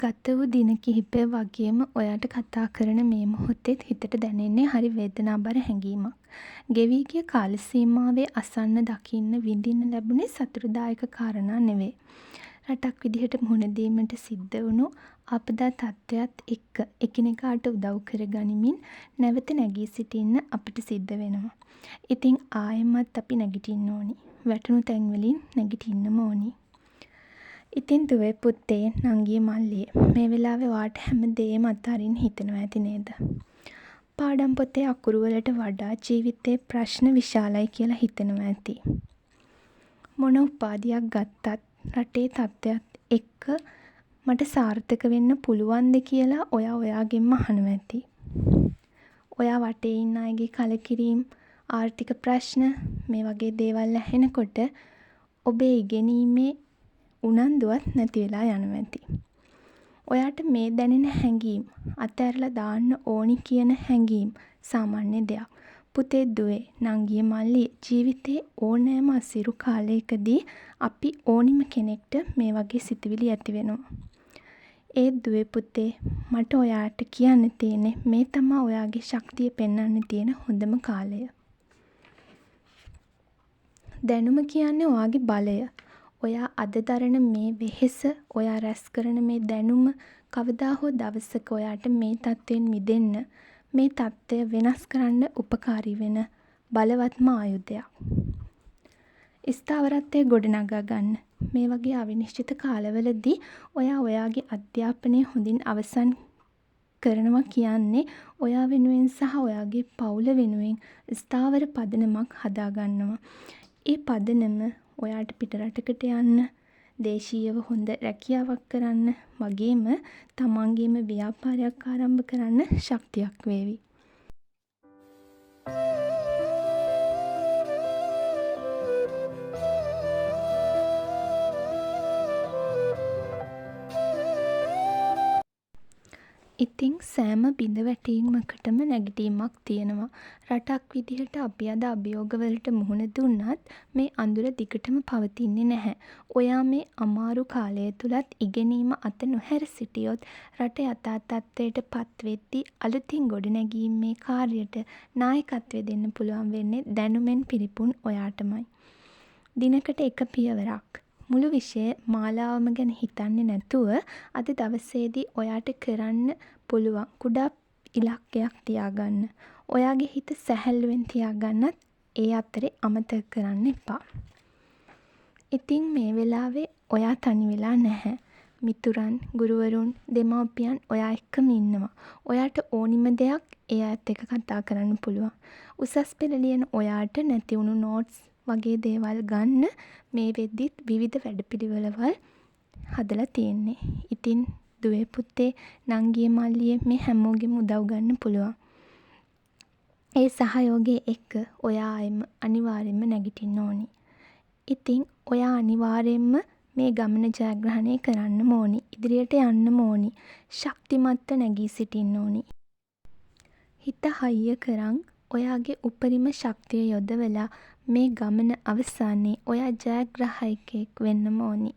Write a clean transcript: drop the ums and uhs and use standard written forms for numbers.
ගත වූ දින කිහිපය වගේම ඔයාට කතා කරන මේ මොහොතේත් හිතට දැනෙන්නේ හරි වේදනාබර හැඟීමක්. ගෙවී ගිය කාල සීමාවේ අසන්න, දකින්න, විඳින්න ලැබුණේ සතුටුදායක කාරණා නෙවෙයි. රටක් විදිහට මුහුණ දීමට සිද්ධ වුණු ආපදා තත්ත්වයත් එක්ක එකිනෙකාට උදව් කරගනිමින් නැවත නැගී සිටින්න අපිට සිද්ධ වෙනවා. ඉතින් ආයෙමත් අපි නැගිටින්න ඕනි. වැටුණු තැන්වලින් නැගිටින්නම ඕනි. ඉතින් දුවේ පුතේ නංගියේ මල්ලියේ මේ වෙලාවේ ඔයාට හැමදේම අත්හරින්න හිතෙනවා ඇති නේද? පාඩම් පොතේ අකුරු වලට වඩා ජීවිතේ ප්‍රශ්න විශාලයි කියලා හිතෙනවා ඇති. මොන උපාධියක් ගත්තත් රටේ තත්ත්වයක් එක්ක මට සාර්ථක වෙන්න පුළුවන්ද කියලා ඔයා ඔයාගෙන්ම අහනවා ඇති. ඔයා වටේ ඉන්න අයගේ කලකිරීම, ආර්ථික ප්‍රශ්න මේ වගේ දේවල් ඇහෙනකොට ඔබේ ඉගෙනීමේ උනන්දුවත් නැති වෙලා යනවා ඇති. ඔයාට මේ දැනෙන හැඟීම් අතහැරලා දාන්න ඕනි කියන හැඟීම් සාමාන්‍ය දෙයක්. පුතේ දුවේ නංගියේ මල්ලියේ ජීවිතේ ඕනෑම අසිරු කාලයකදී අපි ඕනිම කෙනෙක්ට මේ වගේ සිතුවිලි ඇති වෙනවා. ඒ දුවේ පුතේ මට ඔයාට කියන්න තියෙන්නේ මේ තමයි ඔයාගේ ශක්තිය පෙන්වන්න තියෙන හොඳම කාලය. දැනුම කියන්නේ ඔයාගේ බලය. ඔයා අද දරන මේ වෙහෙස, ඔයා රැස් කරන මේ දැනුම කවදා හෝ දවසක ඔයාට මේ තත්ත්වයෙන් මිදෙන්න, මේ තත්ත්වය වෙනස් කරන්න උපකාරී වෙන බලවත්ම ආයුධයක්. ස්ථාවරත්වය ගොඩනගා ගන්න. මේ වගේ අවිනිශ්චිත කාලවලදී ඔයා ඔයාගේ අධ්‍යාපනය හොඳින් අවසන් කරනවා කියන්නේ ඔයා වෙනුවෙන් සහ ඔයාගේ පවුල වෙනුවෙන් ස්ථාවර පදනමක් හදා ගන්නවා. ඒ පදනම ඔයාට පිටරටකට යන්න, දේශීයව හොඳ රැකියාවක් කරන්න වගේම තමන්ගේම ව්‍යාපාරයක් ආරම්භ කරන්න ශක්තියක් වේවි. ඉතින් සෑම බිඳවැටීමකටම නැගිටීමක් තියෙනවා. රටක් විදිහට අපි අද අභියෝගවලට මුහුණ දුන්නත් මේ අඳුර දිගටම පවතින්නේ නැහැ. ඔයා මේ අමාරු කාලය තුලත් ඉගෙනීම අත නොහැර සිටියොත් රට යථා තත්ත්වයට පත් වෙද්දී අලුතින් ගොඩනැගීමේ කාර්යයට නායකත්වය දෙන්න පුළුවන් වෙන්නේ දැනුමෙන් පිරිපුන් ඔයාටමයි. දිනකට එක පියවරක්. මුළු විෂය මාලාවම ගැන හිතන්නේ නැතුව අද දවසේදී ඔයාට කරන්න පුළුවන් කුඩා ඉලක්කයක් තියාගන්න. ඔයාගේ හිත සැහැල්ලුවෙන් තියාගන්නත් ඒ අතරේ අමතක කරන්න එපා. ඉතින් මේ වෙලාවේ ඔයා තනි වෙලා නැහැ. මිතුරන්, ගුරුවරුන්, දෙමාපියන් ඔයා එක්කම ඉන්නවා. ඔයාට ඕනිම දෙයක් ඒ අයත් එක්ක කතා කරන්න පුළුවන්. උසස් පෙළ ලියන ඔයාට නැති වුණු නෝට්ස් වගේ දේවල් ගන්න මේ වෙද්දිත් විවිධ වැඩපිළිවෙළවල් හදලා තියෙන්නේ. ඉතින් දුවේ පුතේ නංගියේ මල්ලියේ මේ හැමෝගෙම උදව් ගන්න පුළුවන්. ඒ සහයෝගයේ එක්ක ඔයා අනිවාර්යෙන්ම නැගිටින්න ඕනි. ඉතින් ඔයා අනිවාර්යෙන්ම මේ ගමන ජයග්‍රහණය කරන්නම ඕනි. ඉදිරියට යන්නම ඕනි. ශක්තිමත්ව නැගී සිටින්න ඕනි. හිත හයිය කරන් ඔයාගේ උපරිම ශක්තිය යොදවලා මේ ගමන අවසානයේ ඔයා ජයග්‍රාහකයෙක් වෙන්නම ඕනි.